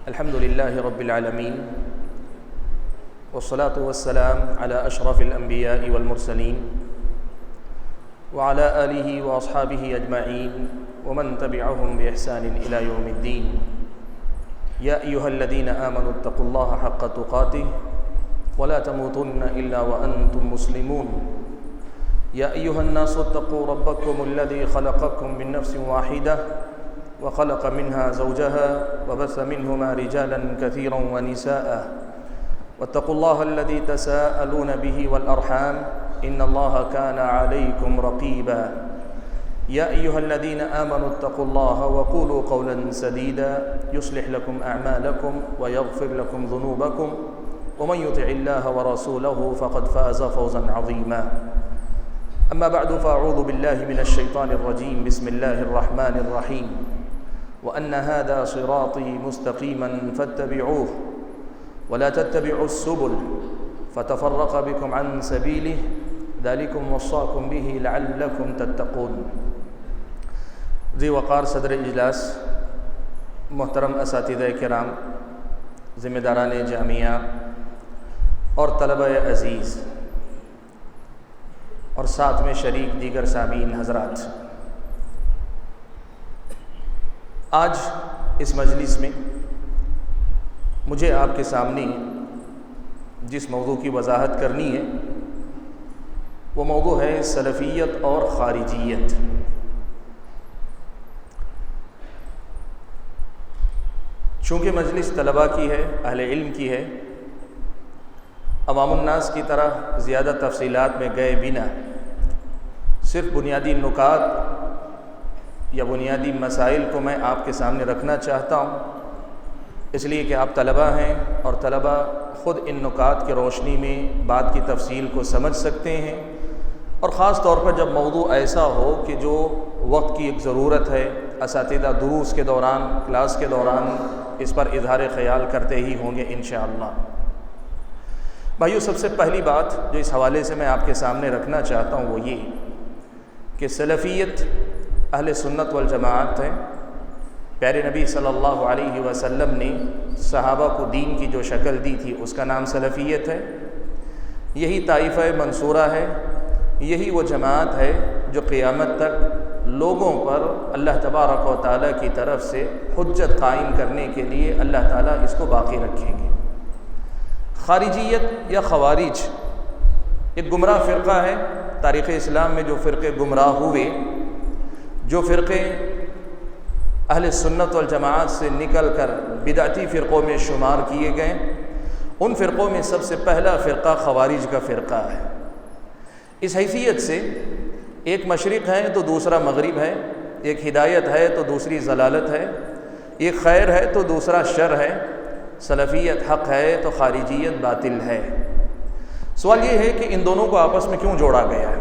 الحمد لله رب العالمين والصلاة والسلام على أشرف الأنبياء والمرسلين وعلى آله وأصحابه أجمعين ومن تبعهم بإحسان إلى يوم الدين. يا أيها الذين آمنوا اتقوا الله حق تقاته ولا تموتن إلا وأنتم مسلمون. يا أيها الناس اتقوا ربكم الذي خلقكم من نفس واحدة وخلق منها زوجها وبث منهما رجالا كثيرا ونساء واتقوا الله الذي تساءلون به والأرحام إن الله كان عليكم رقيبا. يا أيها الذين آمنوا اتقوا الله وقولوا قولا سديدا يصلح لكم أعمالكم ويغفر لكم ذنوبكم ومن يطع الله ورسوله فقد فاز فوزا عظيما. أما بعد فأعوذ بالله من الشيطان الرجيم. بسم الله الرحمن الرحيم. وأن هذا صراطي مستقيما فاتبعوه ولا تتبعوا السبل فتفرق بكم عن سبيله ذلكم وصاكم به لعلكم تتقون. ذی وقار صدر اجلاس، محترم اساتذہ کرام، ذمہ داران جامعہ اور طلبہ عزیز اور ساتھ میں شریک دیگر سامعین حضرات، آج اس مجلس میں مجھے آپ کے سامنے جس موضوع کی وضاحت کرنی ہے وہ موضوع ہے سلفیت اور خارجیت. چونکہ مجلس طلباء کی ہے، اہل علم کی ہے، عوام الناس کی طرح زیادہ تفصیلات میں گئے بنا صرف بنیادی نکات یا بنیادی مسائل کو میں آپ کے سامنے رکھنا چاہتا ہوں، اس لیے کہ آپ طلباء ہیں اور طلباء خود ان نکات کی روشنی میں بات کی تفصیل کو سمجھ سکتے ہیں، اور خاص طور پر جب موضوع ایسا ہو کہ جو وقت کی ایک ضرورت ہے، اساتذہ دروس کے دوران، کلاس کے دوران اس پر اظہار خیال کرتے ہی ہوں گے انشاءاللہ. بھائیو، سب سے پہلی بات جو اس حوالے سے میں آپ کے سامنے رکھنا چاہتا ہوں وہ یہ کہ سلفیت اہل سنت والجماعت ہے. پیارے نبی صلی اللہ علیہ وسلم نے صحابہ کو دین کی جو شکل دی تھی اس کا نام سلفیت ہے. یہی طائفہ منصورہ ہے، یہی وہ جماعت ہے جو قیامت تک لوگوں پر اللہ تبارک و تعالیٰ کی طرف سے حجت قائم کرنے کے لیے اللہ تعالیٰ اس کو باقی رکھیں گے. خارجیت یا خوارج ایک گمراہ فرقہ ہے. تاریخ اسلام میں جو فرقے گمراہ ہوئے، جو فرقے اہل سنت والجماعت سے نکل کر بدعتی فرقوں میں شمار کیے گئے، ان فرقوں میں سب سے پہلا فرقہ خوارج کا فرقہ ہے. اس حیثیت سے ایک مشرق ہے تو دوسرا مغرب ہے، ایک ہدایت ہے تو دوسری ضلالت ہے، ایک خیر ہے تو دوسرا شر ہے. سلفیت حق ہے تو خارجیت باطل ہے. سوال یہ ہے کہ ان دونوں کو آپس میں کیوں جوڑا گیا ہے؟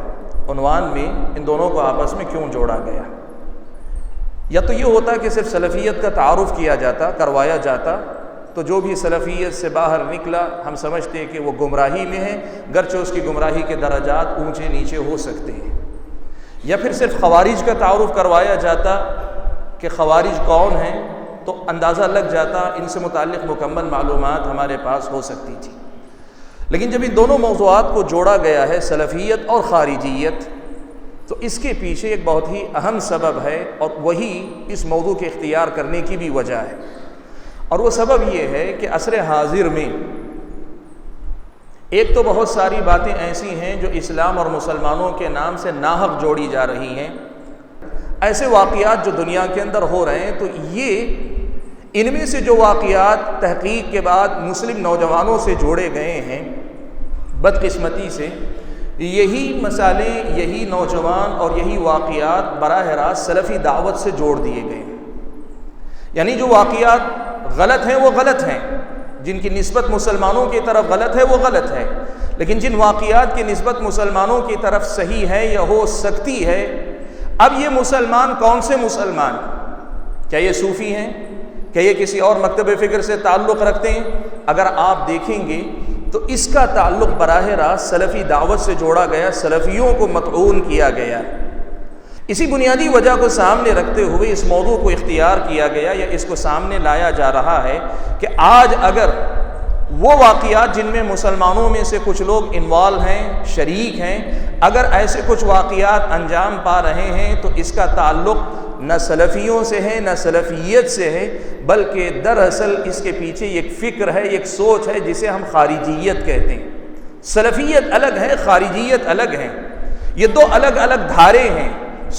عنوان میں ان دونوں کو آپس میں کیوں جوڑا گیا؟ یا تو یہ ہوتا کہ صرف سلفیت کا تعارف کیا جاتا، کروایا جاتا، تو جو بھی سلفیت سے باہر نکلا ہم سمجھتے ہیں کہ وہ گمراہی میں ہے، گرچہ اس کی گمراہی کے درجات اونچے نیچے ہو سکتے ہیں. یا پھر صرف خوارج کا تعارف کروایا جاتا کہ خوارج کون ہیں تو اندازہ لگ جاتا، ان سے متعلق مکمل معلومات ہمارے پاس ہو سکتی تھی. لیکن جب ان دونوں موضوعات کو جوڑا گیا ہے، سلفیت اور خارجیت، تو اس کے پیچھے ایک بہت ہی اہم سبب ہے، اور وہی اس موضوع کے اختیار کرنے کی بھی وجہ ہے. اور وہ سبب یہ ہے کہ عصر حاضر میں ایک تو بہت ساری باتیں ایسی ہیں جو اسلام اور مسلمانوں کے نام سے ناحق جوڑی جا رہی ہیں. ایسے واقعات جو دنیا کے اندر ہو رہے ہیں، تو یہ ان میں سے جو واقعات تحقیق کے بعد مسلم نوجوانوں سے جوڑے گئے ہیں، بدقسمتی سے یہی مسائل، یہی نوجوان اور یہی واقعات براہ راست سلفی دعوت سے جوڑ دیے گئے. یعنی جو واقعات غلط ہیں وہ غلط ہیں، جن کی نسبت مسلمانوں کی طرف غلط ہے وہ غلط ہے، لیکن جن واقعات کی نسبت مسلمانوں کی طرف صحیح ہے یا ہو سکتی ہے، اب یہ مسلمان کون سے مسلمان؟ کیا یہ صوفی ہیں؟ کیا یہ کسی اور مکتب فکر سے تعلق رکھتے ہیں؟ اگر آپ دیکھیں گے تو اس کا تعلق براہ راست سلفی دعوت سے جوڑا گیا، سلفیوں کو مطعون کیا گیا. اسی بنیادی وجہ کو سامنے رکھتے ہوئے اس موضوع کو اختیار کیا گیا یا اس کو سامنے لایا جا رہا ہے کہ آج اگر وہ واقعات جن میں مسلمانوں میں سے کچھ لوگ انوالو ہیں، شریک ہیں، اگر ایسے کچھ واقعات انجام پا رہے ہیں تو اس کا تعلق نہ سلفیوں سے ہے نہ سلفیت سے ہے، بلکہ دراصل اس کے پیچھے ایک فکر ہے، ایک سوچ ہے جسے ہم خارجیت کہتے ہیں۔ سلفیت الگ ہے، خارجیت الگ ہے، یہ دو الگ الگ دھارے ہیں،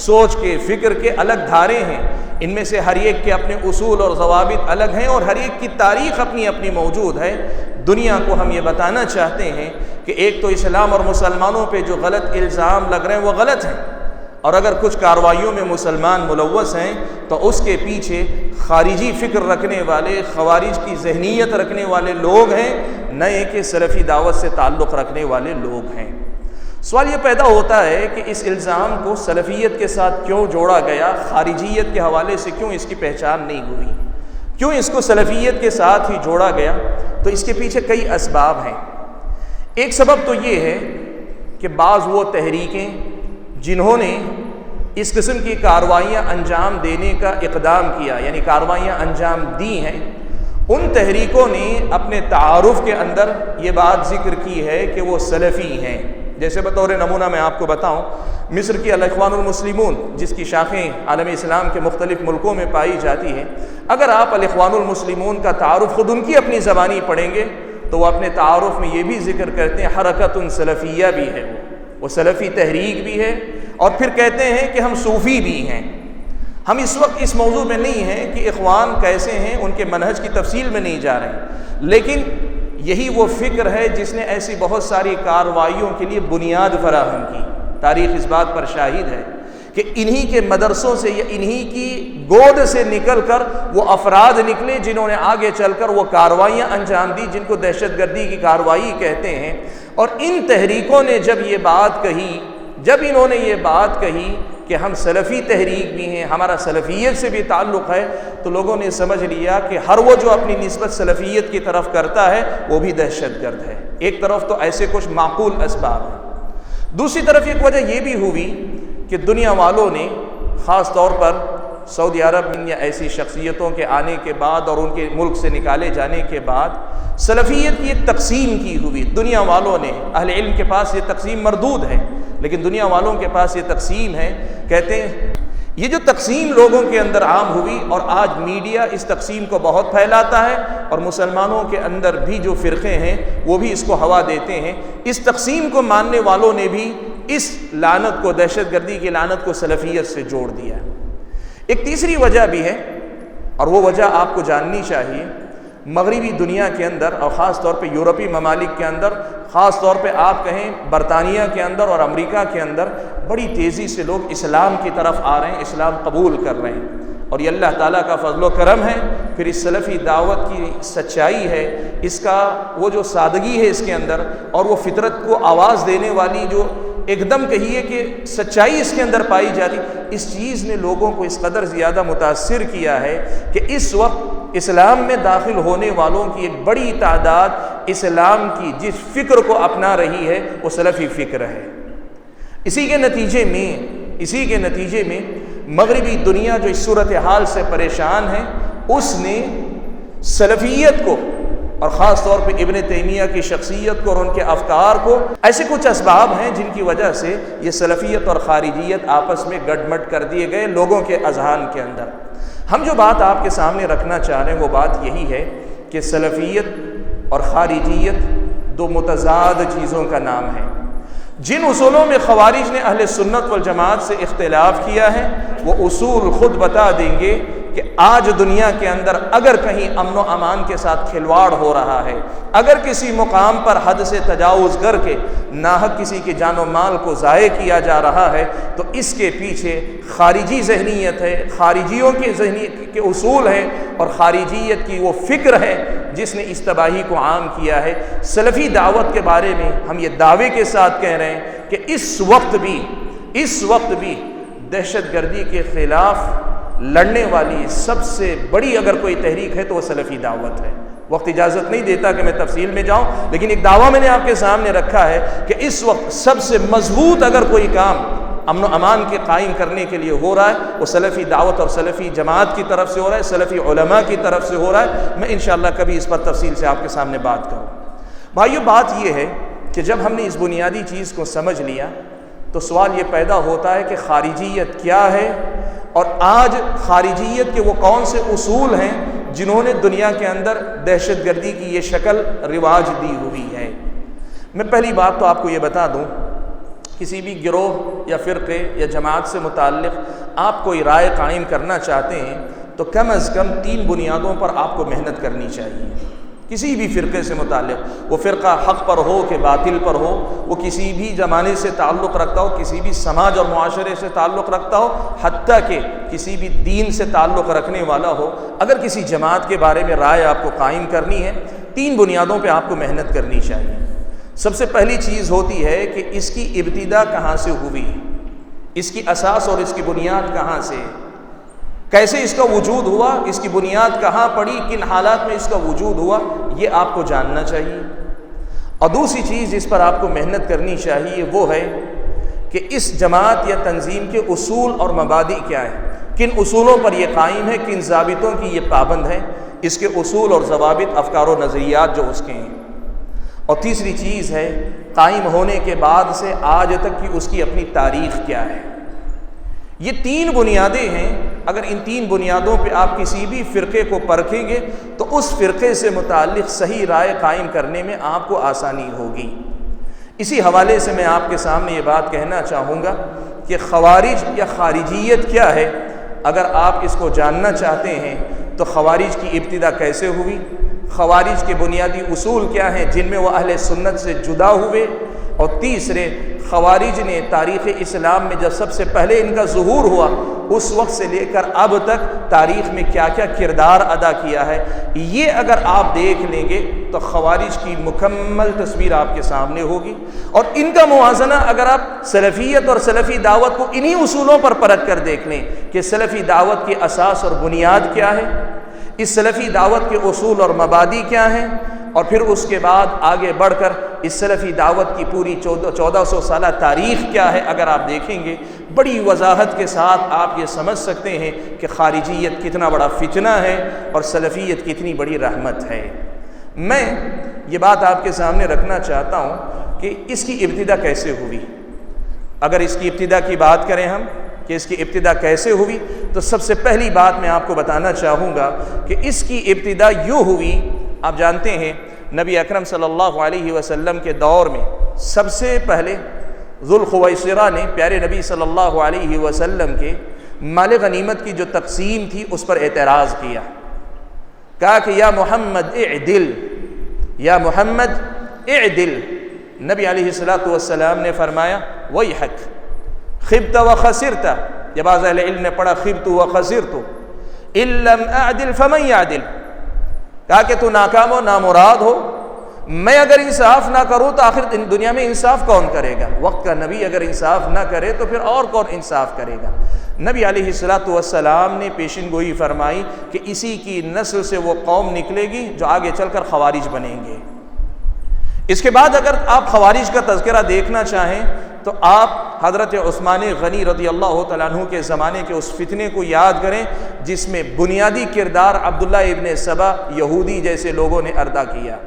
سوچ کے، فکر کے الگ دھارے ہیں۔ ان میں سے ہر ایک کے اپنے اصول اور ضوابط الگ ہیں اور ہر ایک کی تاریخ اپنی اپنی موجود ہے۔ دنیا کو ہم یہ بتانا چاہتے ہیں کہ ایک تو اسلام اور مسلمانوں پہ جو غلط الزام لگ رہے ہیں وہ غلط ہیں، اور اگر کچھ کارروائیوں میں مسلمان ملوث ہیں تو اس کے پیچھے خارجی فکر رکھنے والے، خوارج کی ذہنیت رکھنے والے لوگ ہیں، نئے کہ سلفی دعوت سے تعلق رکھنے والے لوگ ہیں۔ سوال یہ پیدا ہوتا ہے کہ اس الزام کو سلفیت کے ساتھ کیوں جوڑا گیا، خارجیت کے حوالے سے کیوں اس کی پہچان نہیں ہوئی، کیوں اس کو سلفیت کے ساتھ ہی جوڑا گیا؟ تو اس کے پیچھے کئی اسباب ہیں۔ ایک سبب تو یہ ہے کہ بعض وہ تحریکیں جنہوں نے اس قسم کی کارروائیاں انجام دینے کا اقدام کیا، یعنی کارروائیاں انجام دی ہیں، ان تحریکوں نے اپنے تعارف کے اندر یہ بات ذکر کی ہے کہ وہ سلفی ہیں۔ جیسے بطور نمونہ میں آپ کو بتاؤں، مصر کی الاخوان المسلمون جس کی شاخیں عالم اسلام کے مختلف ملکوں میں پائی جاتی ہیں، اگر آپ الاخوان المسلمون کا تعارف خود ان کی اپنی زبانی پڑھیں گے تو وہ اپنے تعارف میں یہ بھی ذکر کرتے ہیں حرکت سلفیہ بھی ہے، وہ سلفی تحریک بھی ہے، اور پھر کہتے ہیں کہ ہم صوفی بھی ہیں۔ ہم اس وقت اس موضوع میں نہیں ہیں کہ اخوان کیسے ہیں، ان کے منہج کی تفصیل میں نہیں جا رہے ہیں، لیکن یہی وہ فکر ہے جس نے ایسی بہت ساری کارروائیوں کے لیے بنیاد فراہم کی۔ تاریخ اس بات پر شاہد ہے کہ انہی کے مدرسوں سے یا انہی کی گود سے نکل کر وہ افراد نکلے جنہوں نے آگے چل کر وہ کارروائیاں انجام دی جن کو دہشت گردی کی کارروائی کہتے ہیں۔ اور ان تحریکوں نے جب یہ بات کہی، جب انہوں نے یہ بات کہی کہ ہم سلفی تحریک بھی ہیں، ہمارا سلفیت سے بھی تعلق ہے، تو لوگوں نے سمجھ لیا کہ ہر وہ جو اپنی نسبت سلفیت کی طرف کرتا ہے وہ بھی دہشت گرد ہے۔ ایک طرف تو ایسے کچھ معقول اسباب ہیں، دوسری طرف ایک وجہ یہ بھی ہوئی کہ دنیا والوں نے خاص طور پر سعودی عرب میں یا ایسی شخصیتوں کے آنے کے بعد اور ان کے ملک سے نکالے جانے کے بعد سلفیت کی ایک تقسیم کی ہوئی۔ دنیا والوں نے، اہل علم کے پاس یہ تقسیم مردود ہے، لیکن دنیا والوں کے پاس یہ تقسیم ہے۔ کہتے ہیں یہ جو تقسیم لوگوں کے اندر عام ہوئی، اور آج میڈیا اس تقسیم کو بہت پھیلاتا ہے، اور مسلمانوں کے اندر بھی جو فرقے ہیں وہ بھی اس کو ہوا دیتے ہیں، اس تقسیم کو ماننے والوں نے بھی اس لعنت کو، دہشت گردی کی لعنت کو سلفیت سے جوڑ دیا۔ ایک تیسری وجہ بھی ہے، اور وہ وجہ آپ کو جاننی چاہیے۔ مغربی دنیا کے اندر اور خاص طور پہ یورپی ممالک کے اندر، خاص طور پہ آپ کہیں برطانیہ کے اندر اور امریکہ کے اندر، بڑی تیزی سے لوگ اسلام کی طرف آ رہے ہیں، اسلام قبول کر رہے ہیں، اور یہ اللہ تعالیٰ کا فضل و کرم ہے۔ پھر اس سلفی دعوت کی سچائی ہے، اس کا وہ جو سادگی ہے اس کے اندر، اور وہ فطرت کو آواز دینے والی جو ایک دم کہیے کہ سچائی اس کے اندر پائی جاتی، اس چیز نے لوگوں کو اس قدر زیادہ متاثر کیا ہے کہ اس وقت اسلام میں داخل ہونے والوں کی ایک بڑی تعداد اسلام کی جس فکر کو اپنا رہی ہے وہ سلفی فکر ہے۔ اسی کے نتیجے میں مغربی دنیا جو اس صورتحال سے پریشان ہے، اس نے سلفیت کو، اور خاص طور پہ ابن تیمیہ کی شخصیت کو اور ان کے افکار کو، ایسے کچھ اسباب ہیں جن کی وجہ سے یہ سلفیت اور خارجیت آپس میں گڈمڈ کر دیے گئے لوگوں کے اذہان کے اندر۔ ہم جو بات آپ کے سامنے رکھنا چاہ رہے ہیں وہ بات یہی ہے کہ سلفیت اور خارجیت دو متضاد چیزوں کا نام ہے۔ جن اصولوں میں خوارج نے اہل سنت والجماعت سے اختلاف کیا ہے، وہ اصول خود بتا دیں گے کہ آج دنیا کے اندر اگر کہیں امن و امان کے ساتھ کھلواڑ ہو رہا ہے، اگر کسی مقام پر حد سے تجاوز کر کے ناحق کسی کے جان و مال کو ضائع کیا جا رہا ہے، تو اس کے پیچھے خارجی ذہنیت ہے، خارجیوں کی ذہنیت کے اصول ہیں، اور خارجیت کی وہ فکر ہے جس نے اس تباہی کو عام کیا ہے۔ سلفی دعوت کے بارے میں ہم یہ دعوے کے ساتھ کہہ رہے ہیں کہ اس وقت بھی دہشت گردی کے خلاف لڑنے والی سب سے بڑی اگر کوئی تحریک ہے تو وہ سلفی دعوت ہے۔ وقت اجازت نہیں دیتا کہ میں تفصیل میں جاؤں، لیکن ایک دعویٰ میں نے آپ کے سامنے رکھا ہے کہ اس وقت سب سے مضبوط اگر کوئی کام امن و امان کے قائم کرنے کے لیے ہو رہا ہے وہ سلفی دعوت اور سلفی جماعت کی طرف سے ہو رہا ہے، سلفی علماء کی طرف سے ہو رہا ہے۔ میں انشاءاللہ کبھی اس پر تفصیل سے آپ کے سامنے بات کروں۔ بھائیو، بات یہ ہے کہ جب ہم نے اس بنیادی چیز کو سمجھ لیا تو سوال یہ پیدا ہوتا ہے کہ خارجیت کیا ہے، اور آج خارجیت کے وہ کون سے اصول ہیں جنہوں نے دنیا کے اندر دہشت گردی کی یہ شکل رواج دی ہوئی ہے۔ میں پہلی بات تو آپ کو یہ بتا دوں، کسی بھی گروہ یا فرقے یا جماعت سے متعلق آپ کوئی رائے قائم کرنا چاہتے ہیں تو کم از کم 3 بنیادوں پر آپ کو محنت کرنی چاہیے۔ کسی بھی فرقے سے متعلق، وہ فرقہ حق پر ہو کہ باطل پر ہو، وہ کسی بھی زمانے سے تعلق رکھتا ہو، کسی بھی سماج اور معاشرے سے تعلق رکھتا ہو، حتیٰ کہ کسی بھی دین سے تعلق رکھنے والا ہو، اگر کسی جماعت کے بارے میں رائے آپ کو قائم کرنی ہے 3 بنیادوں پہ آپ کو محنت کرنی چاہیے۔ سب سے پہلی چیز ہوتی ہے کہ اس کی ابتدا کہاں سے ہوئی، اس کی اساس اور اس کی بنیاد کہاں سے، کیسے اس کا وجود ہوا، اس کی بنیاد کہاں پڑی، کن حالات میں اس کا وجود ہوا، یہ آپ کو جاننا چاہیے۔ اور دوسری چیز جس پر آپ کو محنت کرنی چاہیے وہ ہے کہ اس جماعت یا تنظیم کے اصول اور مبادئ کیا ہیں، کن اصولوں پر یہ قائم ہے، کن ضابطوں کی یہ پابند ہے، اس کے اصول اور ضوابط، افکار و نظریات جو اس کے ہیں۔ اور تیسری چیز ہے قائم ہونے کے بعد سے آج تک کی اس کی اپنی تاریخ کیا ہے۔ یہ 3 بنیادیں ہیں، اگر ان 3 بنیادوں پہ آپ کسی بھی فرقے کو پرکھیں گے تو اس فرقے سے متعلق صحیح رائے قائم کرنے میں آپ کو آسانی ہوگی۔ اسی حوالے سے میں آپ کے سامنے یہ بات کہنا چاہوں گا کہ خوارج یا خارجیت کیا ہے۔ اگر آپ اس کو جاننا چاہتے ہیں تو خوارج کی ابتدا کیسے ہوئی، خوارج کے بنیادی اصول کیا ہیں جن میں وہ اہل سنت سے جدا ہوئے، اور تیسرے خوارج نے تاریخ اسلام میں جب سب سے پہلے ان کا ظہور ہوا اس وقت سے لے کر اب تک تاریخ میں کیا کیا کردار ادا کیا ہے، یہ اگر آپ دیکھ لیں گے تو خوارج کی مکمل تصویر آپ کے سامنے ہوگی۔ اور ان کا موازنہ اگر آپ سلفیت اور سلفی دعوت کو انہی اصولوں پر پرکھ کر دیکھ لیں کہ سلفی دعوت کی اساس اور بنیاد کیا ہے، اس سلفی دعوت کے اصول اور مبادئ کیا ہیں، اور پھر اس کے بعد آگے بڑھ کر اس سلفی دعوت کی پوری 1400 سالہ تاریخ کیا ہے، اگر آپ دیکھیں گے بڑی وضاحت کے ساتھ آپ یہ سمجھ سکتے ہیں کہ خارجیت کتنا بڑا فتنہ ہے اور سلفیت کتنی بڑی رحمت ہے۔ میں یہ بات آپ کے سامنے رکھنا چاہتا ہوں کہ اس کی ابتدا کیسے ہوئی۔ اگر اس کی ابتدا کی بات کریں ہم کہ اس کی ابتدا کیسے ہوئی تو سب سے پہلی بات میں آپ کو بتانا چاہوں گا کہ اس کی ابتدا یوں ہوئی۔ آپ جانتے ہیں نبی اکرم صلی اللہ علیہ وسلم کے دور میں سب سے پہلے ذوالخویصرہ نے پیارے نبی صلی اللہ علیہ وسلم کے مال غنیمت کی جو تقسیم تھی اس پر اعتراض کیا، کہا کہ یا محمد اعدل، یا محمد اعدل۔ نبی علیہ السلام نے فرمایا ویحک خبت و خسرت، یا بعض اہل علم نے پڑھا خبت و خسرت، ان لم اعدل فمن یعدل، کہا کہ تو ناکام و نامراد ہو، میں اگر انصاف نہ کروں تو آخر دنیا میں انصاف کون کرے گا؟ وقت کا نبی اگر انصاف نہ کرے تو پھر اور کون انصاف کرے گا؟ نبی علیہ السلام نے پیشن گوئی فرمائی کہ اسی کی نسل سے وہ قوم نکلے گی جو آگے چل کر خوارج بنیں گے۔ اس کے بعد اگر آپ خوارج کا تذکرہ دیکھنا چاہیں تو آپ حضرت عثمان غنی رضی اللہ تعالیٰ عنہ کے زمانے کے اس فتنے کو یاد کریں جس میں بنیادی کردار عبداللہ ابن سبا یہودی جیسے لوگوں نے ادا کیا۔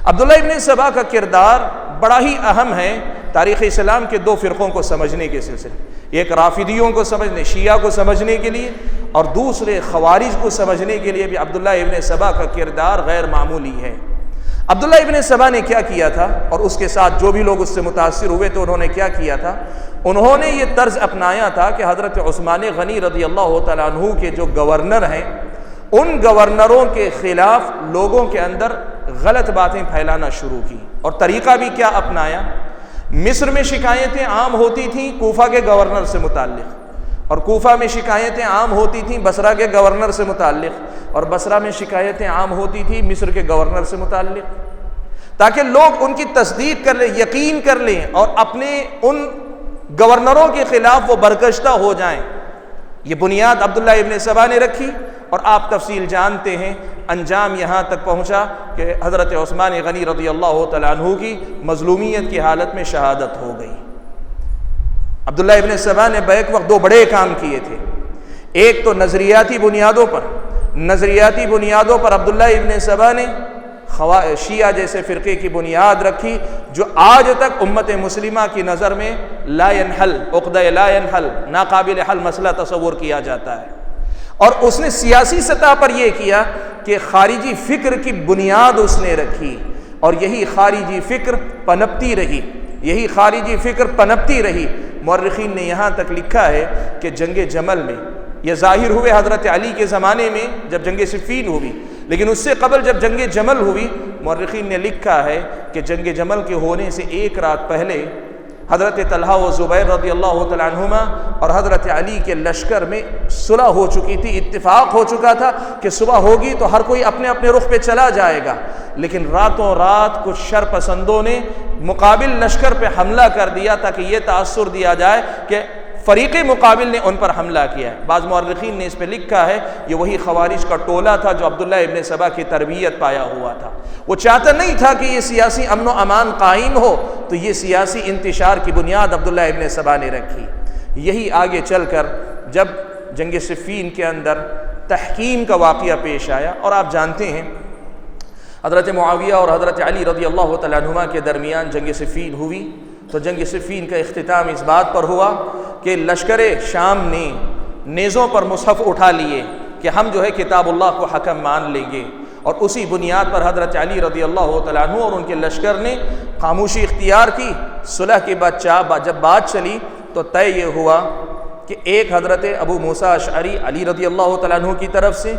عبداللہ ابن سبا کا کردار بڑا ہی اہم ہے تاریخ اسلام کے 2 فرقوں کو سمجھنے کے سلسلے، ایک رافضیوں کو سمجھنے، شیعہ کو سمجھنے کے لیے، اور دوسرے خوارج کو سمجھنے کے لیے بھی عبداللہ ابن سبا کا کردار غیر معمولی ہے۔ عبداللہ ابن سبا نے کیا کیا تھا، اور اس کے ساتھ جو بھی لوگ اس سے متاثر ہوئے تو انہوں نے کیا کیا تھا، انہوں نے یہ طرز اپنایا تھا کہ حضرت عثمان غنی رضی اللہ تعالیٰ عنہ کے جو گورنر ہیں ان گورنروں کے خلاف لوگوں کے اندر غلط باتیں پھیلانا شروع کی، اور طریقہ بھی کیا اپنایا۔ مصر میں شکایتیں عام ہوتی تھیں کوفہ کے گورنر سے متعلق، اور کوفہ میں شکایتیں عام ہوتی تھیں بصرہ کے گورنر سے متعلق، اور بصرہ میں شکایتیں عام ہوتی تھیں مصر کے گورنر سے متعلق، تاکہ لوگ ان کی تصدیق کر لیں، یقین کر لیں، اور اپنے ان گورنروں کے خلاف وہ برگشتہ ہو جائیں۔ یہ بنیاد عبداللہ ابن سبا نے رکھی، اور آپ تفصیل جانتے ہیں انجام یہاں تک پہنچا کہ حضرت عثمان غنی رضی اللہ تعالیٰ عنہ کی مظلومیت کی حالت میں شہادت ہو گئی۔ عبداللہ ابن سبا نے بیک وقت دو بڑے کام کیے تھے. ایک تو نظریاتی بنیادوں پر عبداللہ ابن سبا نے شیعہ جیسے فرقے کی بنیاد رکھی جو آج تک امت مسلمہ کی نظر میں لا ينحل، عقدہ لا ينحل، ناقابل حل مسئلہ تصور کیا جاتا ہے. اور اس نے سیاسی سطح پر یہ کیا کہ خارجی فکر کی بنیاد اس نے رکھی، اور یہی خارجی فکر پنپتی رہی. مورخین نے یہاں تک لکھا ہے کہ جنگ جمل میں یہ ظاہر ہوئے حضرت علی کے زمانے میں جب جنگ صفین ہوئی، لیکن اس سے قبل جب جنگ جمل ہوئی، مورخین نے لکھا ہے کہ جنگ جمل کے ہونے سے ایک رات پہلے حضرت طلحہ و زبیر رضی اللہ تعالیٰ عنہما اور حضرت علی کے لشکر میں صلح ہو چکی تھی، اتفاق ہو چکا تھا کہ صبح ہوگی تو ہر کوئی اپنے اپنے رخ پہ چلا جائے گا. لیکن راتوں رات کچھ شر پسندوں نے مقابل لشکر پہ حملہ کر دیا تاکہ یہ تاثر دیا جائے کہ فریق مقابل نے ان پر حملہ کیا ہے. بعض مورخین نے اس پہ لکھا ہے یہ وہی خوارج کا ٹولہ تھا جو عبداللہ ابن سبا کی تربیت پایا ہوا تھا. وہ چاہتا نہیں تھا کہ یہ سیاسی امن و امان قائم ہو، تو یہ سیاسی انتشار کی بنیاد عبداللہ ابن سبا نے رکھی. یہی آگے چل کر جب جنگ صفین کے اندر تحکیم کا واقعہ پیش آیا، اور آپ جانتے ہیں حضرت معاویہ اور حضرت علی رضی اللہ تعالیٰ عنہما کے درمیان جنگ صفین ہوئی، تو جنگ صفین کا اختتام اس بات پر ہوا کہ لشکر شام نے نیزوں پر مصحف اٹھا لیے کہ ہم جو ہے کتاب اللہ کو حکم مان لیں گے. اور اسی بنیاد پر حضرت علی رضی اللہ تعالیٰ عنہ اور ان کے لشکر نے خاموشی اختیار کی. صلح کے بعد جب بات چلی تو طے یہ ہوا کہ ایک حضرت ابو موسیٰ اشعری علی رضی اللہ تعالیٰ عنہ کی طرف سے